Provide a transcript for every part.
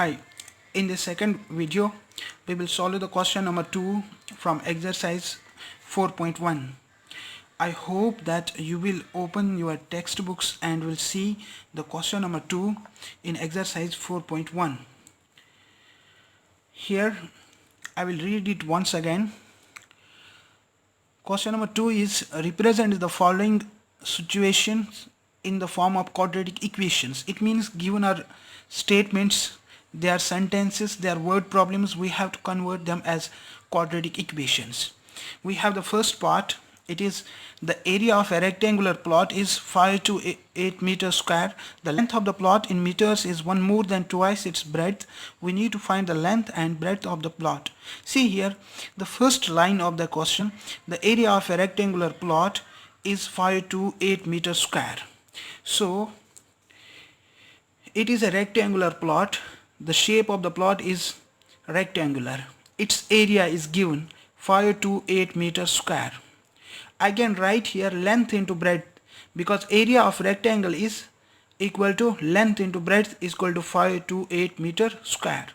Hi, in the second video we will solve the question number 2 from exercise 4.1. I hope that you will open your textbooks and will see the question number 2 in exercise 4.1. Here I will read it once again. Question number 2 is represent the following situations in the form of quadratic equations. It means given our statements, they are sentences, they are word problems, we have to convert them as quadratic equations. We have the first part. It is the area of a rectangular plot is 5 to 8 meters square. The length of the plot in meters is one more than twice its breadth. We need to find the length and breadth of the plot. See here, the first line of the question, the area of a rectangular plot is 5 to 8 meters square. So it is a rectangular plot. The shape of the plot is rectangular. Its area is given 5 to 8 meters square. I can write here length into breadth because area of rectangle is equal to length into breadth is equal to 5 to 8 meter square.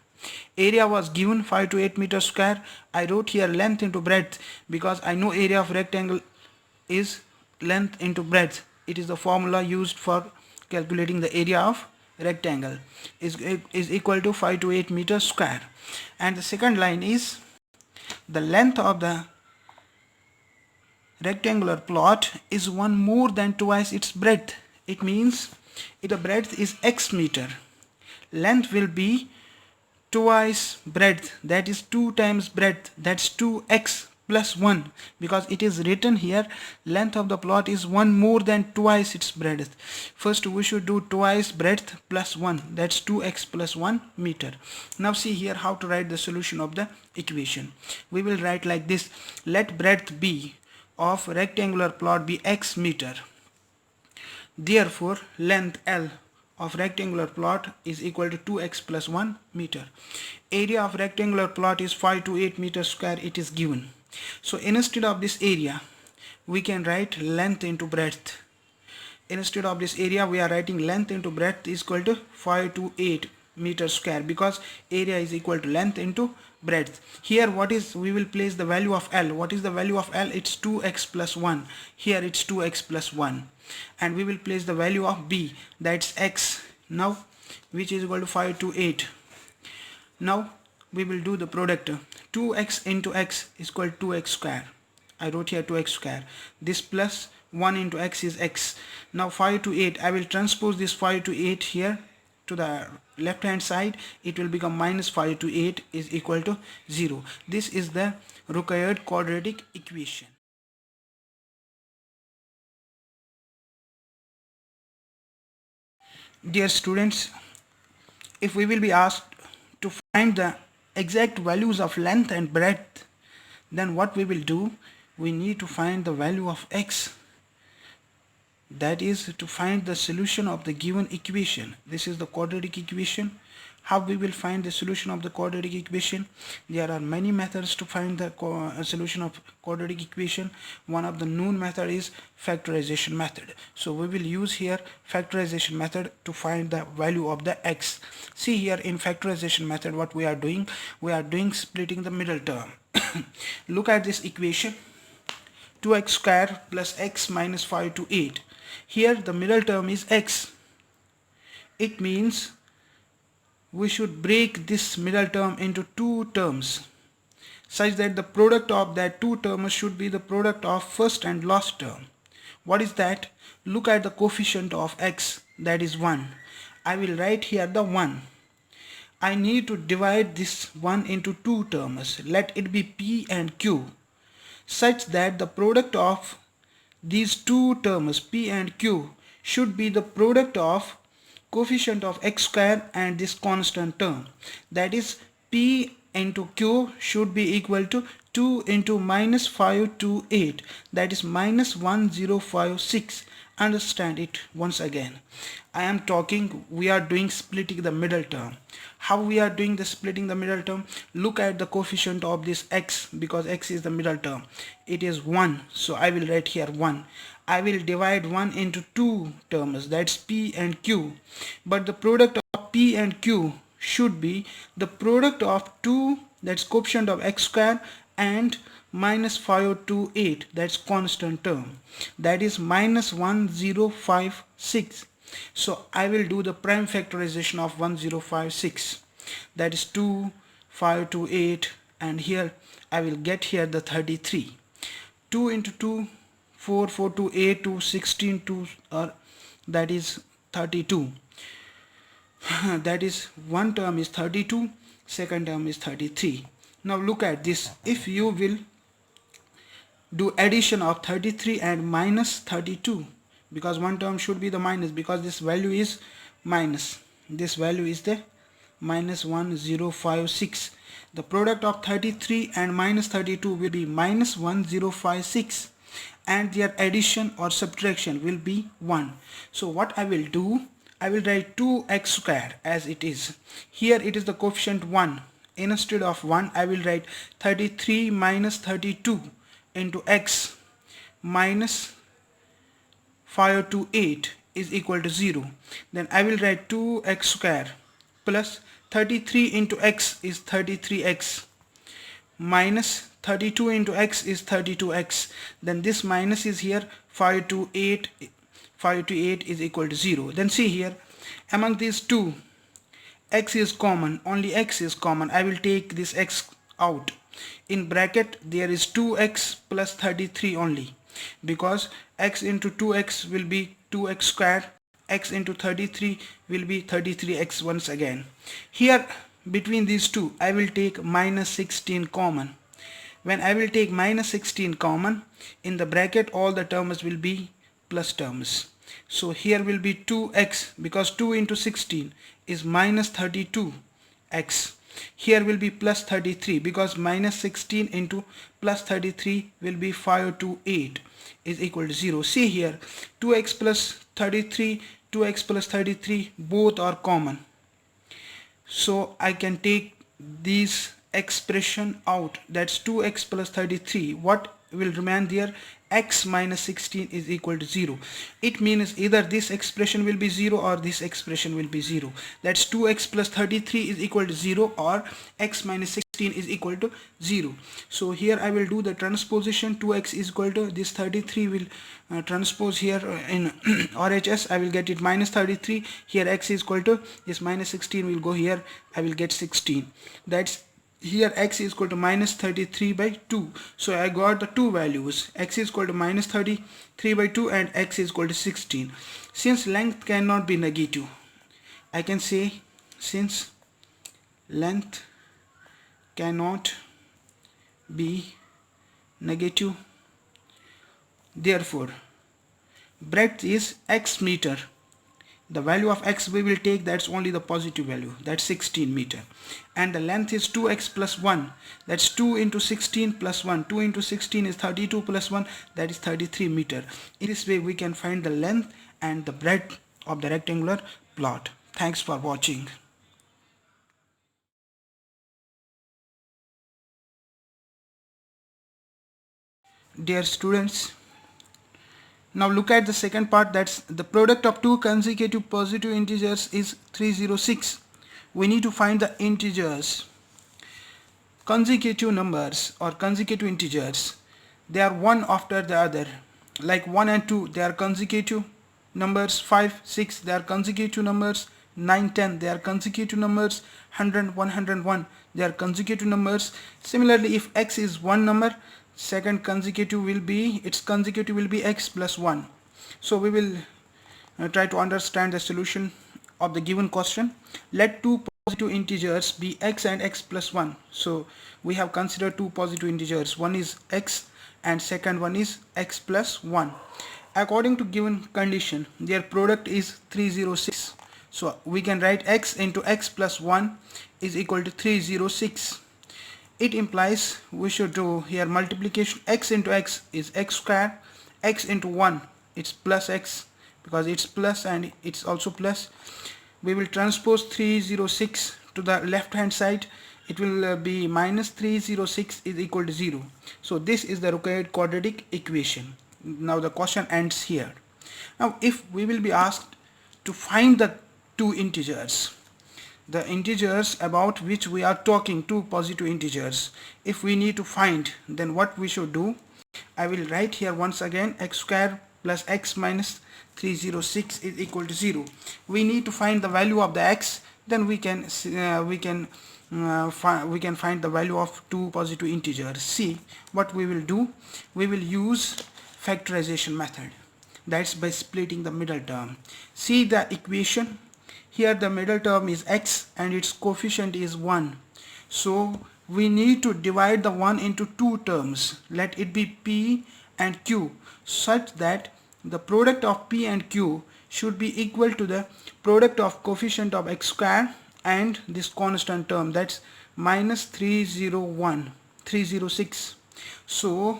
Area was given 5 to 8 meter square. I wrote here length into breadth because I know area of rectangle is length into breadth. It is the formula used for calculating the area of rectangle is equal to 5 to 8 meters square. And the second line is the length of the rectangular plot is one more than twice its breadth. It means if the breadth is x meter, length will be twice breadth, that is 2 times breadth, that's 2x plus 1, because it is written here length of the plot is one more than twice its breadth. First we should do twice breadth plus 1, that's 2x plus 1 meter. Now see here how to write the solution of the equation. We will write like this: let breadth b of rectangular plot be x meter. Therefore length L of rectangular plot is equal to 2x plus 1 meter. Area of rectangular plot is 5 to 8 meters square. It is given. So instead of this area we can write length into breadth. Instead of this area we are writing length into breadth is equal to 5 to 8 meters square because area is equal to length into breadth. Here what is, we will place the value of L. What is the value of L? It's 2x plus 1. Here it's 2x plus 1. And we will place the value of B, that's x, now which is equal to 5 to 8. Now we will do the product. 2x into x is equal to 2x square. I wrote here 2x square. This plus 1 into x is x. Now 5 to 8, I will transpose this 5 to 8 here to the left hand side. It will become minus 5 to 8 is equal to 0. This is the required quadratic equation. Dear students, if we will be asked to find the exact values of length and breadth, then what we will do, we need to find the value of x. That is to find the solution of the given equation. This is the quadratic equation. How we will find the solution of the quadratic equation? There are many methods to find the solution of quadratic equation. One of the known method is factorization method. So we will use here factorization method to find the value of the x. See here in factorization method what we are doing. We are doing splitting the middle term. Look at this equation. 2x square plus x minus 5 to 8. Here the middle term is x. It means we should break this middle term into two terms such that the product of that two terms should be the product of first and last term. What is that? Look at the coefficient of x, that is 1. I will write here the 1. I need to divide this 1 into two terms. Let it be p and q such that the product of these two terms p and q should be the product of coefficient of x square and this constant term, that is p into q should be equal to 2 into minus 5 to 8, that is minus 1056. Understand it once again. I am talking, we are doing splitting the middle term. How we are doing the splitting the middle term? Look at the coefficient of this x, because x is the middle term. It is 1, so I will write here 1. I will divide 1 into two terms, that's p and q, but the product of p and q should be the product of 2, that's coefficient of x square, and minus 528, that's constant term, that is minus 1056. So I will do the prime factorization of 1056, that is 2, 528, and here I will get here the 33. 2 into 2, 4, 4 to 8 to 16 to that is 32. That is one term is 32, second term is 33. Now look at this. If you will do addition of 33 and minus 32, because one term should be the minus, because this value is minus, this value is the minus 1056. The product of 33 and minus 32 will be minus 1056, and their addition or subtraction will be 1. So what I will do, I will write 2x square as it is. Here it is the coefficient 1. Instead of 1, I will write 33 minus 32 into x minus 528 is equal to 0. Then I will write 2x square plus 33 into x is 33x minus 32 into x is 32x. Then this minus is here, 528 is equal to 0. Then see here, among these two, x is common, only x is common. I will take this x out. In bracket there is 2x plus 33 only, because x into 2x will be 2x square, x into 33 will be 33x once again. Here between these two I will take minus 16 common. When I will take minus 16 common, in the bracket all the terms will be plus terms. So here will be 2x, because 2 into 16 is minus 32x. Here will be plus 33, because minus 16 into plus 33 will be 528 is equal to 0. See here, 2x plus 33, 2x plus 33 both are common. So I can take these expression out, that's 2x plus 33. What will remain there? X minus 16 is equal to 0. It means either this expression will be 0 or this expression will be 0. That's 2x plus 33 is equal to 0, or x minus 16 is equal to 0. So here I will do the transposition. 2x is equal to this 33 will transpose here in RHS. I will get it minus 33. Here x is equal to this minus 16 will go here. I will get 16. That's here x is equal to minus 33 by 2. So I got the two values. X is equal to minus 33 by 2 and x is equal to 16. Since length cannot be negative, I can say since length cannot be negative, therefore breadth is x meter. The value of x we will take, that's only the positive value, that's 16 meter, and the length is 2x plus 1, that's 2 into 16 plus 1. 2 into 16 is 32 plus 1, that is 33 meter. In this way we can find the length and the breadth of the rectangular plot. Thanks for watching. Dear students, now look at the second part, that's the product of two consecutive positive integers is 306. We need to find the integers. Consecutive numbers or consecutive integers, they are one after the other. Like 1 and 2, they are consecutive numbers. 5, 6, they are consecutive numbers. 9, 10, they are consecutive numbers. 100, 101, they are consecutive numbers. Similarly, if x is one number, second consecutive will be, its consecutive will be x plus 1. So we will try to understand the solution of the given question. Let two positive integers be x and x plus 1. So we have considered two positive integers. One is x and second one is x plus 1. According to given condition, their product is 306. So we can write x into x plus 1 is equal to 306. It implies we should do here multiplication. X into x is x square, x into 1 it's plus x, because it's plus and it's also plus. We will transpose 306 to the left hand side. It will be minus 306 is equal to 0. So this is the required quadratic equation. Now the question ends here. Now if we will be asked to find the two integers, the integers about which we are talking, two positive integers. If we need to find, then what we should do, I will write here once again x square plus x minus 306 is equal to 0. We need to find the value of the x, then we can find the value of two positive integers. See what we will do. We will use factorization method, that's by splitting the middle term. See the equation. Here the middle term is x and its coefficient is 1. So we need to divide the 1 into two terms. Let it be p and q, such that the product of p and q should be equal to the product of coefficient of x square and this constant term, that's minus 306. So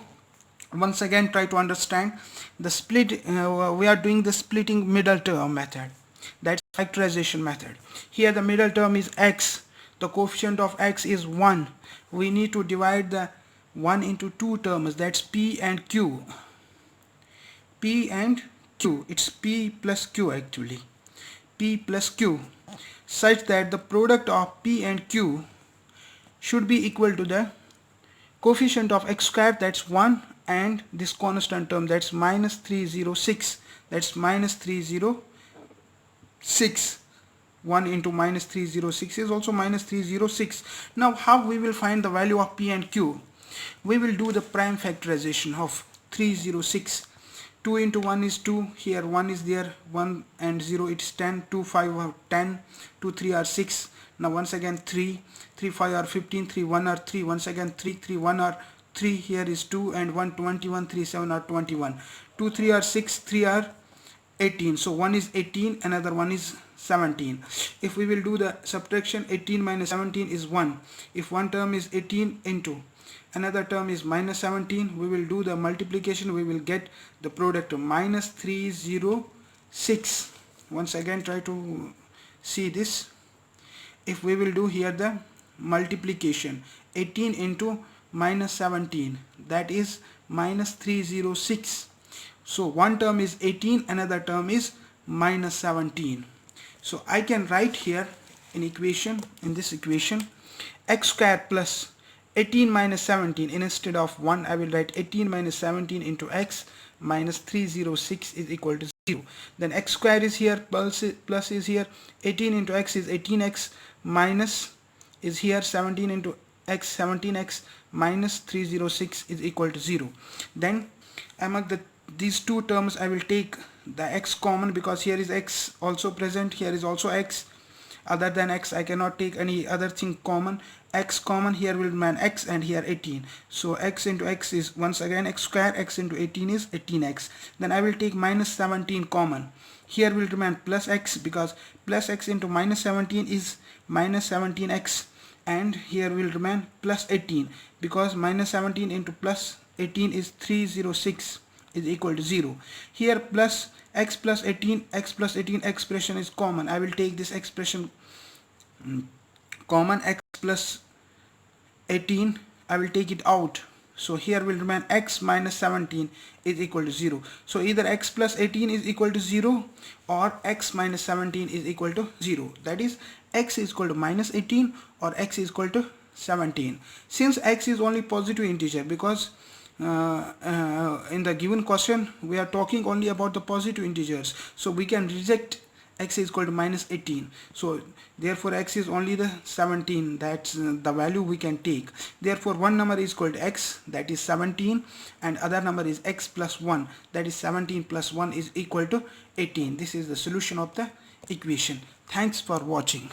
once again, try to understand the split. We are doing the splitting middle term method, that's factorization method. Here the middle term is x, the coefficient of x is 1. We need to divide the 1 into two terms, that's p and q. P and q, it's p plus q actually, p plus q, such that the product of p and q should be equal to the coefficient of x squared, that's 1, and this constant term, that's minus 306, that's minus 306. 1 into minus 306 is also minus 306. Now how we will find the value of p and q? We will do the prime factorization of 306. 2 into 1 is 2, here 1 is there, 1 and 0 it's 10, 2 5 are 10, 2 3 are 6. Now once again 3 5 are 15, 3 1 are 3, once again 3 1 are 3, here is 2 and 1 21, 3 7 are 21, 2 3 are 6, 3 are 18. So one is 18, another one is 17. If we will do the subtraction, 18 minus 17 is 1. If one term is 18 into another term is minus 17, we will do the multiplication, we will get the product of minus 306. Once again try to see this. If we will do here the multiplication, 18 into minus 17, that is minus 306. So one term is 18, another term is minus 17. So I can write here in this equation, x square plus 18 minus 17, instead of 1 I will write 18 minus 17 into x minus 306 is equal to 0. Then x square is here, plus is here, 18 into x is 18x, minus is here 17 into x, 17x, minus 306 is equal to 0. Then among these two terms I will take the x common, because here is x also present, here is also x. Other than x I cannot take any other thing common. X common, here will remain x and here 18. So x into x is once again x square, x into 18 is 18x. Then I will take minus 17 common. Here will remain plus x, because plus x into minus 17 is minus 17x, and here will remain plus 18, because minus 17 into plus 18 is 306 is equal to 0. Here plus 18, x plus 18 expression is common. I will take this expression common, x plus 18, I will take it out. So here will remain x minus 17 is equal to 0. So either x plus 18 is equal to 0 or x minus 17 is equal to 0. That is x is equal to minus 18 or x is equal to 17. Since x is only positive integer, because in the given question we are talking only about the positive integers, so we can reject x is equal to minus 18. So therefore x is only the 17, that's the value we can take. Therefore one number is equal to x, that is 17, and other number is x plus 1, that is 17 plus 1 is equal to 18. This is the solution of the equation. Thanks for watching.